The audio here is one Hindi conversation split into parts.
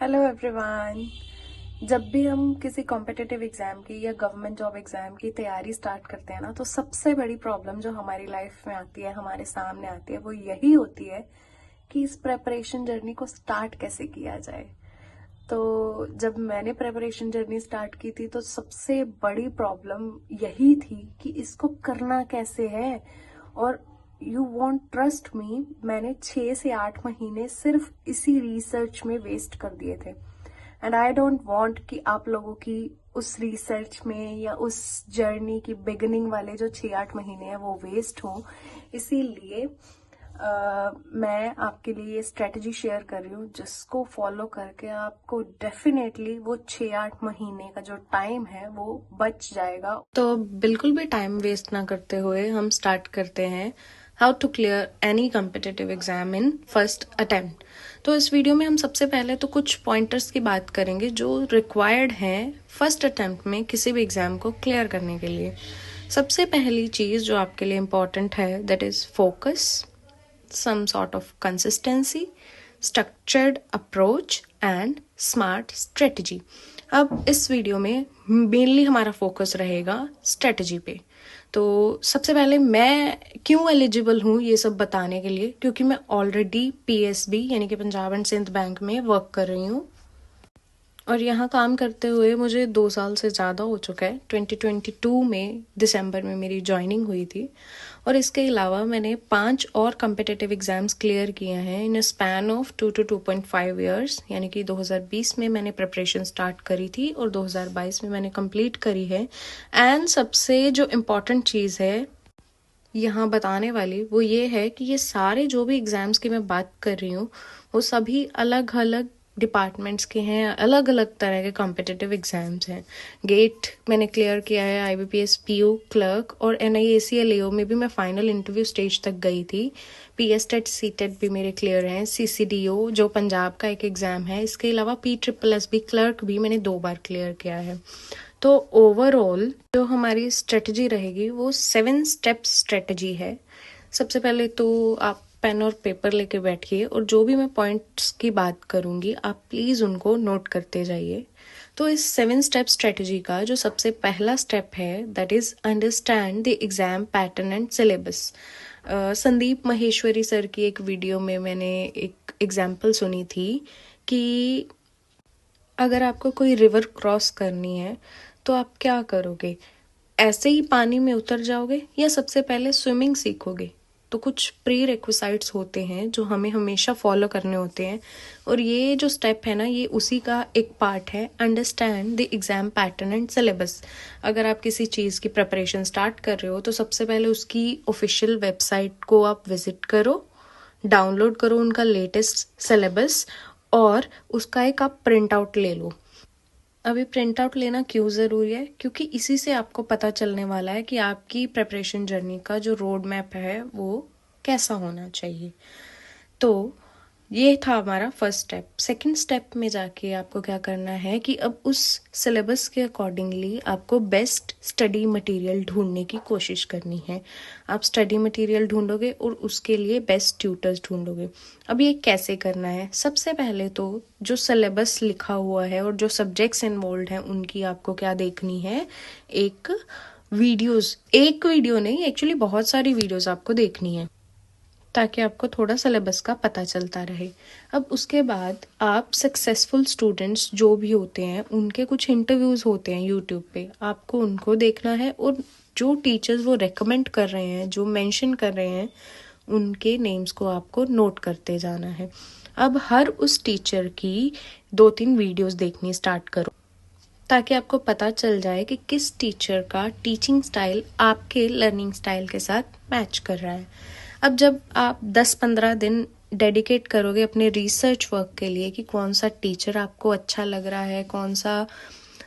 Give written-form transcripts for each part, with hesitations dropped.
Hello everyone. जब भी हम किसी कॉम्पिटिटिव एग्जाम की या गवर्नमेंट जॉब एग्जाम की तैयारी स्टार्ट करते हैं ना, तो सबसे बड़ी प्रॉब्लम जो हमारी लाइफ में आती है, हमारे सामने आती है, वो यही होती है कि इस प्रेपरेशन जर्नी को स्टार्ट कैसे किया जाए। तो जब मैंने प्रेपरेशन जर्नी स्टार्ट की थी तो सबसे बड़ी प्रॉब्लम यही थी कि इसको करना कैसे है। और यू वॉन्ट ट्रस्ट मी, मैंने 6 से 8 महीने सिर्फ इसी रिसर्च में वेस्ट कर दिए थे। एंड आई डोंट वांट कि आप लोगों की उस रिसर्च में या उस जर्नी की बिगिनिंग वाले जो 6-8 महीने हैं वो वेस्ट हो। इसीलिए मैं आपके लिए ये स्ट्रेटजी शेयर कर रही हूँ जिसको फॉलो करके आपको डेफिनेटली वो 6-8 महीने का जो टाइम है वो बच जाएगा। तो बिल्कुल भी टाइम वेस्ट ना करते हुए हम स्टार्ट करते हैं how to clear any competitive exam in first attempt. तो इस वीडियो में हम सबसे पहले तो कुछ पॉइंटर्स की बात करेंगे जो रिक्वायर्ड हैं फर्स्ट अटेम्प्ट में किसी भी एग्जाम को क्लियर करने के लिए। सबसे पहली चीज़ जो आपके लिए इम्पॉर्टेंट है that is focus, some sort of consistency, structured approach and smart strategy। अब इस वीडियो में मेनली हमारा फोकस रहेगा स्ट्रेटजी पे। तो सबसे पहले मैं क्यों एलिजिबल हूँ ये सब बताने के लिए, क्योंकि मैं ऑलरेडी PSB यानी कि पंजाब एंड सिंध बैंक में वर्क कर रही हूँ और यहाँ काम करते हुए मुझे 2 साल से ज़्यादा हो चुका है। 2022 में दिसंबर में मेरी ज्वाइनिंग हुई थी और इसके अलावा मैंने 5 और कम्पिटिटिव एग्ज़ाम्स क्लियर किए हैं in a span of 2 to 2.5 years. यानी कि 2020 में मैंने प्रिपरेशन स्टार्ट करी थी और 2022 में मैंने कंप्लीट करी है। एंड सबसे जो इम्पॉर्टेंट चीज़ है यहाँ बताने वाली वो ये है कि ये सारे जो भी एग्ज़ाम्स की मैं बात कर रही हूँ वो सभी अलग अलग डिपार्टमेंट्स के हैं, अलग अलग तरह के कॉम्पिटिटिव एग्जाम्स हैं। गेट मैंने क्लियर किया है, IBPS PO क्लर्क और NIACL AO में भी मैं फाइनल इंटरव्यू स्टेज तक गई थी। PSTET CTET भी मेरे क्लियर हैं। CCDO जो पंजाब का एक एग्ज़ाम है, इसके अलावा PSSSB क्लर्क भी मैंने 2 बार क्लियर किया है। तो ओवरऑल जो हमारी स्ट्रेटजी रहेगी वो 7 स्टेप स्ट्रेटजी है। सबसे पहले तो आप पेन और पेपर लेके बैठिए और जो भी मैं पॉइंट्स की बात करूँगी आप प्लीज़ उनको नोट करते जाइए। तो इस 7 स्टेप स्ट्रेटजी का जो सबसे पहला स्टेप है that is understand the exam pattern and syllabus. Sandeep Maheshwari sir की एक वीडियो में मैंने एक एग्जाम्पल सुनी थी कि अगर आपको कोई रिवर क्रॉस करनी है तो आप क्या करोगे, ऐसे ही पानी में उतर जाओगे या सबसे पहले स्विमिंग सीखोगे। तो कुछ प्री रिक्विसाइट्स होते हैं जो हमें हमेशा फॉलो करने होते हैं और ये जो स्टेप है ना ये उसी का एक पार्ट है, understand the exam pattern and syllabus. अगर आप किसी चीज़ की प्रिपरेशन स्टार्ट कर रहे हो तो सबसे पहले उसकी ऑफिशियल वेबसाइट को आप विजिट करो, डाउनलोड करो उनका लेटेस्ट सिलेबस और उसका एक आप प्रिंट आउट ले लो। अभी प्रिंट आउट लेना क्यों ज़रूरी है, क्योंकि इसी से आपको पता चलने वाला है कि आपकी प्रिपरेशन जर्नी का जो रोड मैप है वो कैसा होना चाहिए। तो ये था हमारा फर्स्ट स्टेप। सेकंड स्टेप में जाके आपको क्या करना है कि अब उस सिलेबस के अकॉर्डिंगली आपको बेस्ट स्टडी मटेरियल ढूंढने की कोशिश करनी है। आप स्टडी मटेरियल ढूंढोगे और उसके लिए बेस्ट ट्यूटर्स ढूंढोगे। अब ये कैसे करना है, सबसे पहले तो जो सिलेबस लिखा हुआ है और जो सब्जेक्ट्स इन्वॉल्व हैं उनकी आपको क्या देखनी है, एक वीडियो नहीं, एक्चुअली बहुत सारी वीडियोस आपको देखनी है ताकि आपको थोड़ा सिलेबस का पता चलता रहे। अब उसके बाद आप सक्सेसफुल स्टूडेंट्स जो भी होते हैं उनके कुछ इंटरव्यूज़ होते हैं यूट्यूब पे, आपको उनको देखना है और जो टीचर्स वो रेकमेंड कर रहे हैं, जो मेंशन कर रहे हैं, उनके नेम्स को आपको नोट करते जाना है। अब हर उस टीचर की 2-3 वीडियोस देखनी स्टार्ट करो ताकि आपको पता चल जाए कि किस टीचर का टीचिंग स्टाइल आपके लर्निंग स्टाइल के साथ मैच कर रहा है। अब जब आप 10-15 दिन डेडिकेट करोगे अपने रिसर्च वर्क के लिए कि कौन सा टीचर आपको अच्छा लग रहा है, कौन सा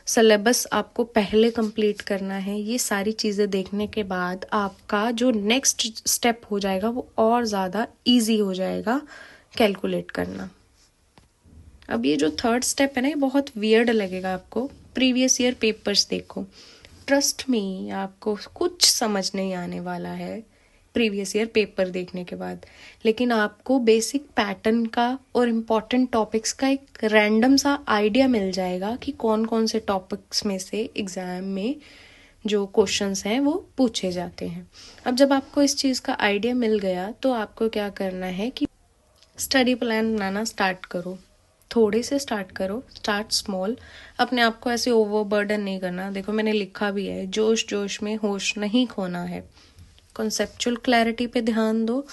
सिलेबस आपको पहले कंप्लीट करना है, ये सारी चीज़ें देखने के बाद आपका जो नेक्स्ट स्टेप हो जाएगा वो और ज़्यादा इजी हो जाएगा कैलकुलेट करना। अब ये जो थर्ड स्टेप है ना ये बहुत वियर्ड लगेगा आपको। प्रीवियस ईयर पेपर्स देखो, ट्रस्ट मी आपको कुछ समझ नहीं आने वाला है। प्रीवियस ईयर पेपर देखने के बाद, लेकिन आपको बेसिक पैटर्न का और इम्पॉर्टेंट टॉपिक्स का एक रैंडम सा आइडिया मिल जाएगा कि कौन कौन से टॉपिक्स में से एग्जाम में जो क्वेश्चंस हैं वो पूछे जाते हैं। अब जब आपको इस चीज़ का आइडिया मिल गया तो आपको क्या करना है कि स्टडी प्लान बनाना स्टार्ट करो। थोड़े से स्टार्ट करो, स्टार्ट स्मॉल। अपने आप को ऐसे ओवरबर्डन नहीं करना। देखो मैंने लिखा भी है, जोश जोश में होश नहीं खोना है। कॉन्सेप्चुअल क्लैरिटी पे ध्यान दो,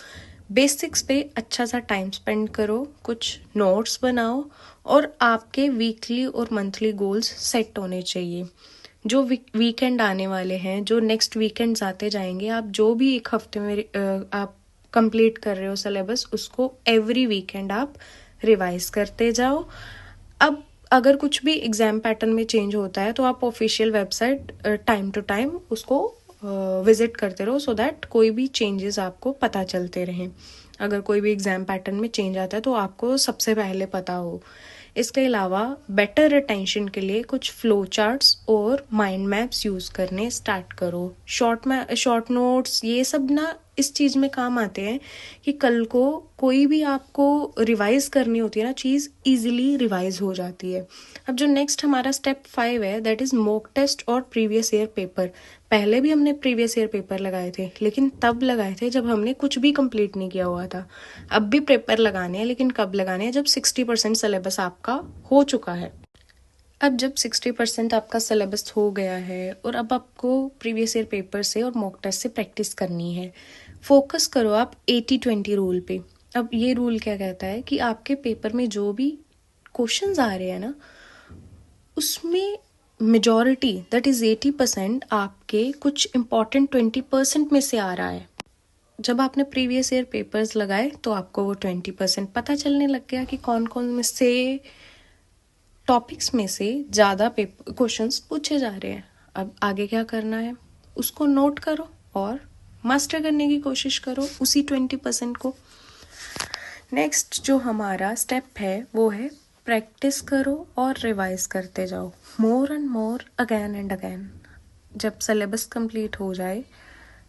बेसिक्स पे अच्छा सा टाइम स्पेंड करो, कुछ नोट्स बनाओ और आपके वीकली और मंथली गोल्स सेट होने चाहिए। जो वीकेंड आने वाले हैं, जो नेक्स्ट वीकेंड्स आते जाएंगे, आप जो भी एक हफ्ते में आप कंप्लीट कर रहे हो सिलेबस, उसको एवरी वीकेंड आप रिवाइज करते जाओ। अब अगर कुछ भी एग्जाम पैटर्न में चेंज होता है तो आप official website time to time उसको विजिट करते रहो, सो दैट कोई भी चेंजेस आपको पता चलते रहें। अगर कोई भी एग्जाम पैटर्न में चेंज आता है तो आपको सबसे पहले पता हो। इसके अलावा बेटर रिटेंशन के लिए कुछ फ्लो चार्ट्स और माइंड मैप्स यूज करने स्टार्ट करो। शॉर्ट नोट्स ये सब ना इस चीज में काम आते हैं कि कल को कोई भी आपको रिवाइज करनी होती है ना, चीज इजीली रिवाइज हो जाती है। अब जो नेक्स्ट हमारा स्टेप 5 है, दैट इज मॉक टेस्ट और प्रीवियस ईयर पेपर। पहले भी हमने प्रीवियस ईयर पेपर लगाए थे, लेकिन तब लगाए थे जब हमने कुछ भी कंप्लीट नहीं किया हुआ था। अब भी पेपर लगाने हैं, लेकिन कब लगाने हैं? जब 60% सिलेबस आपका हो चुका है। अब जब 60% आपका सिलेबस हो गया है और अब आपको प्रीवियस ईयर पेपर से और मॉक टेस्ट से प्रैक्टिस करनी है, फोकस करो आप 80-20 रूल पे। अब ये रूल क्या कहता है कि आपके पेपर में जो भी क्वेश्चंस आ रहे हैं ना, उसमें मेजॉरिटी दैट इज 80% आपके कुछ इम्पॉर्टेंट 20% में से आ रहा है। जब आपने प्रीवियस ईयर पेपर्स लगाए तो आपको वो 20% पता चलने लग गया कि कौन कौन में से टॉपिक्स में से ज़्यादा क्वेश्चंस पूछे जा रहे हैं। अब आगे क्या करना है, उसको नोट करो और मास्टर करने की कोशिश करो उसी 20% को। नेक्स्ट जो हमारा स्टेप है वो है प्रैक्टिस करो और रिवाइज करते जाओ, more and more, again and again. जब सिलेबस कंप्लीट हो जाए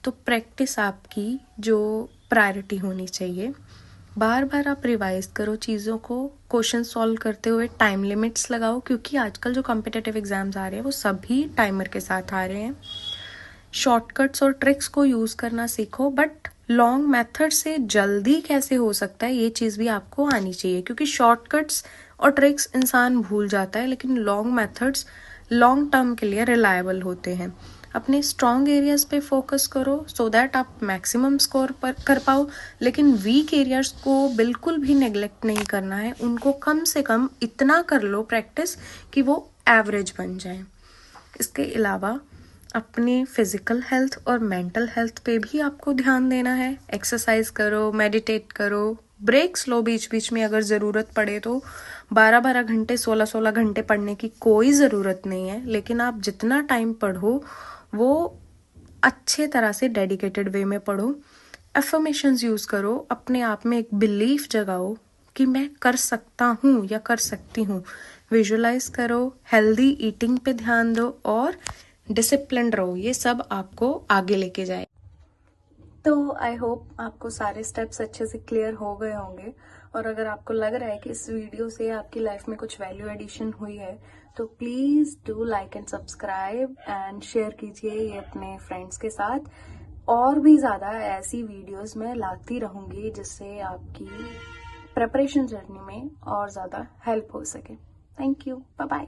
तो प्रैक्टिस आपकी जो प्रायोरिटी होनी चाहिए। बार बार आप रिवाइज करो चीज़ों को, क्वेश्चन सॉल्व करते हुए टाइम लिमिट्स लगाओ, क्योंकि आजकल जो कॉम्पिटिटिव एग्जाम्स आ रहे हैं वो सभी टाइमर के साथ आ रहे हैं। शॉर्टकट्स और ट्रिक्स को यूज़ करना सीखो, बट लॉन्ग मेथड से जल्दी कैसे हो सकता है ये चीज़ भी आपको आनी चाहिए, क्योंकि शॉर्टकट्स और ट्रिक्स इंसान भूल जाता है, लेकिन लॉन्ग मेथड्स लॉन्ग टर्म के लिए रिलायबल होते हैं। अपने स्ट्रॉन्ग एरियाज पे फोकस करो सो दैट आप मैक्सिमम स्कोर पर कर पाओ, लेकिन वीक एरियाज को बिल्कुल भी नेग्लेक्ट नहीं करना है। उनको कम से कम इतना कर लो प्रैक्टिस कि वो एवरेज बन जाए। इसके अलावा अपनी फिजिकल हेल्थ और मेंटल हेल्थ पे भी आपको ध्यान देना है। एक्सरसाइज करो, मेडिटेट करो, ब्रेक्स लो बीच बीच में अगर ज़रूरत पड़े तो। 12-12 घंटे 16-16 घंटे पढ़ने की कोई ज़रूरत नहीं है, लेकिन आप जितना टाइम पढ़ो वो अच्छे तरह से डेडिकेटेड वे में पढ़ो। अफर्मेशंस यूज़ करो, अपने आप में एक बिलीफ जगाओ कि मैं कर सकता हूँ या कर सकती हूँ। विजुअलाइज करो, हेल्दी ईटिंग पे ध्यान दो और डिसिप्लिन रहो। ये सब आपको आगे लेके जाए। तो आई होप आपको सारे स्टेप्स अच्छे से क्लियर हो गए होंगे, और अगर आपको लग रहा है कि इस वीडियो से आपकी लाइफ में कुछ वैल्यू एडिशन हुई है तो please do like and subscribe and share कीजिए ये अपने फ्रेंड्स के साथ। और भी ज़्यादा ऐसी वीडियोस मैं लाती रहूँगी जिससे आपकी प्रिपरेशन जर्नी में और ज़्यादा हेल्प हो सके। Thank you, bye bye.